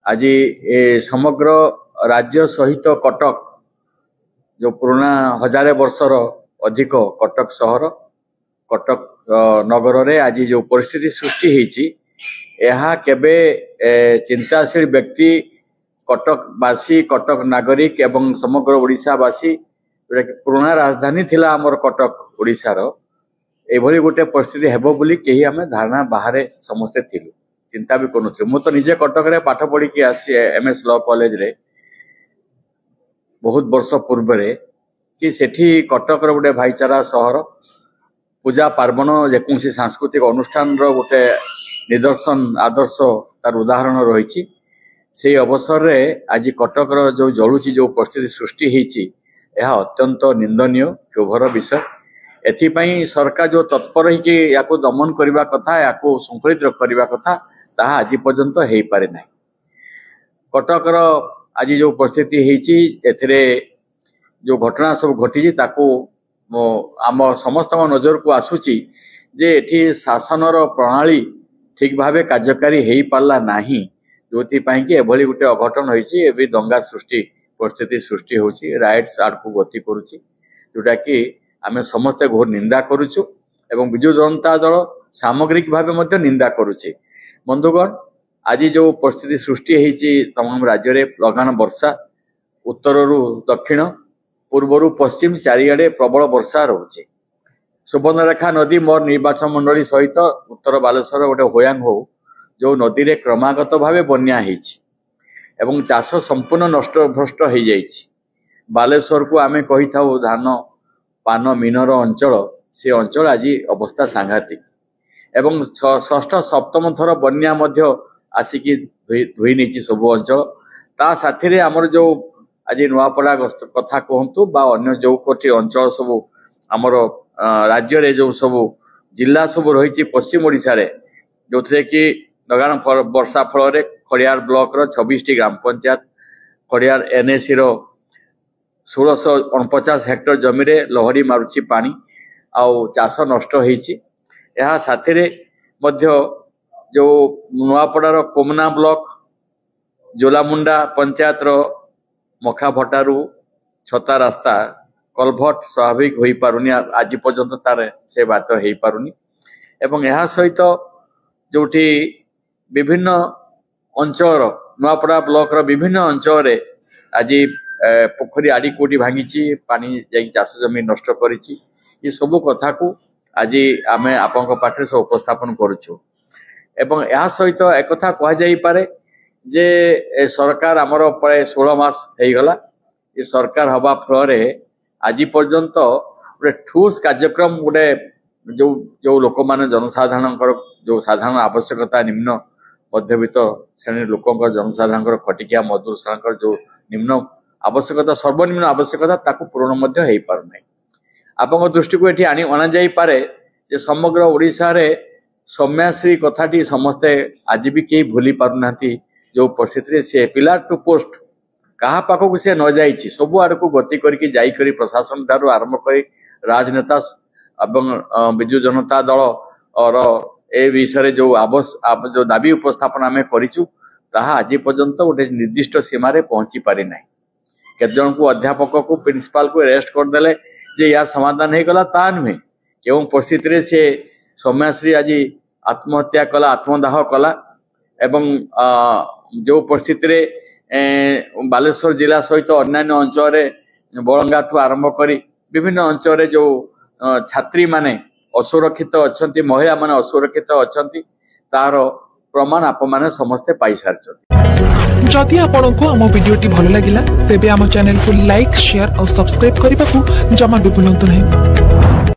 आज समग्र राज्य सहित कटक जो पुराना 1000 वर्षर अधिक कटक सहर कटक नगर रे आज जो परिस्थिति सृष्टि होती यह केबे चिंताशील व्यक्ति कटकवासी कटक नागरिक एवं समग्र ओडिशावासी पुराना राजधानी थिला आमर कटक ओडिशार एभली गोटे परिस्थिति हेबो बोली केही हमें धारणा बाहर समस्ते थिलु चिंता भी करूँ मु तो निजे कटक रे पाठ पढ़ी की आसी एमएस लॉ कॉलेज रे बहुत वर्ष पूर्व कि सेठी कटक रो गोटे भाईचारा सहर पूजा पार्वण जेकोसी सांस्कृतिक अनुष्ठान रो गोटे निदर्शन आदर्श तार उदाहरण रही से अवसर रे आज कटक रो जो जलुची जो परिस्थिति सृष्टि होती यह अत्यंत निंदनीय क्षोभर विषय एथिपाई सरकार जो तत्पर होगी या दमन करने कथा या संकलित करने कथा ताहा आज पर्यंत हो पारे ना कटकर आज जो परिस्थिति होती जो घटना सब घटी आम समस्त नजर को आसूची जे एठी शासनर प्रणाली ठीक भाव कार्यकारी हो पार्ला नहीं जो कि एभली गोटे अघटन होती दंगा सृष्टि परिस्थिति सृष्टि होची राइट्स आड़ को गति करुची जोटा कि आमे समस्ते घोर निंदा करुचु एवं विजु जनता दल सामग्रिक भाव मध्य निंदा करुचे बंधुगण आज जो परिस्थिति सृष्टि होती तमाम राज्य में लगान वर्षा उत्तर रु दक्षिण पूर्वर पश्चिम चारिआडे प्रबल वर्षा रोचे सुवर्णरेखा नदी मोर निर्वाचन मंडली सहित उत्तर बालेश्वर गोटे होयांग हो जो नदी रे क्रमागत भाव बन्या होती एवं चाष संपूर्ण नष्ट भ्रष्ट हो जाइछि बालेश्वर को आमे कही थाउ धान पान मीनर अंचल से अंचल आज अवस्था सांघातिक एवं षष्ठ सप्तम थर बन्या मध्य आसिकी धोई नहीं सब अंचल ता साथी आमर जो आज नुआपड़ा कथा कहतु बा अन्य जो कोटी अंचल सब आमर राज्य रे जो सब जिला सब रही पश्चिम ओडिशा रे जो थे कि लगान वर्षा फल खड़ियार ब्लॉक रो 26 टी ग्राम पंचायत खड़ियार एनएसी रो 1649 हेक्टर जमी रे लहरी मारुची पानी आउ चाष नष्ट होईची यह साथी रे मध्य जो नुआपड़ार कोमना ब्लॉक जोलामुंडा पंचायत रो मखा भटारू छता रास्ता कलभट स्वाभाविक हो पारुनी आज पर्यंत तार से बात हो पारुनी एवं यह सहित जोठी विभिन्न अंचल नुआपड़ा ब्लॉक रो विभिन्न अंचल रे आज पोखरी आड़ी कोटी भांगी पानी जा चाष जमी नष्ट करिछि ये सब कथा को आज आमे आपन पाखे सब उपस्थापन करुछु एवं यह सहित एक कथा कह जाई पारे जे सरकार आमर प्राय 16 मास हो गला ये सरकार हवा फल आज पर्यंत गोटे ठोस कार्यक्रम गोटे जो जो लोक माने जनसाधारण जो साधारण आवश्यकता निम्न मध्यवित्त श्रेणी लोक जनसाधारण खटिकिया मजदूर श्रेणी जो निम्न आवश्यकता सर्वनिम्न आवश्यकता ताकू पूरण मध्य हो पारना आपण दृष्टि को ये अणा जाई पारे जे समग्र ओडिशा रे सौम्याश्री कथाटी समस्ते आज भी कई भूली पारना जो परिस्थिति से पिला टू पोस्ट कहा पाखक से न जाइए सब आड़ को गति करके जाकर प्रशासन ठार आरंभ कर राजनेता एवं विजु जनता दल और ए विषय जो दाबी उपस्थापन आम करूँ ताहा आज पर्यंत गोटे निर्दिष्ट सीमार पहुंची पारि ना केत जन को अध्यापक को प्रिंसिपाल को अरेस्ट करदे जे यार समाधान हो गला ता नुहे केवं परिस्थिति से सौम्याश्री आज आत्महत्या कला आत्मदाह कला एवं जो परिस्थिति बालेश्वर जिला सहित अन्य अंचल बलंगा ठू आरंभ कर विभिन्न अंचल जो छात्री माने असुरक्षित अच्छा महिला माने असुरक्षित अच्छा तार प्रमाण आप माने समस्ते पाई सारी जदि आपंक आम भिडी भल लगा तेब आम चैनल को लाइक शेयर और सब्सक्राइब करने को जमा भी भूलु नहीं।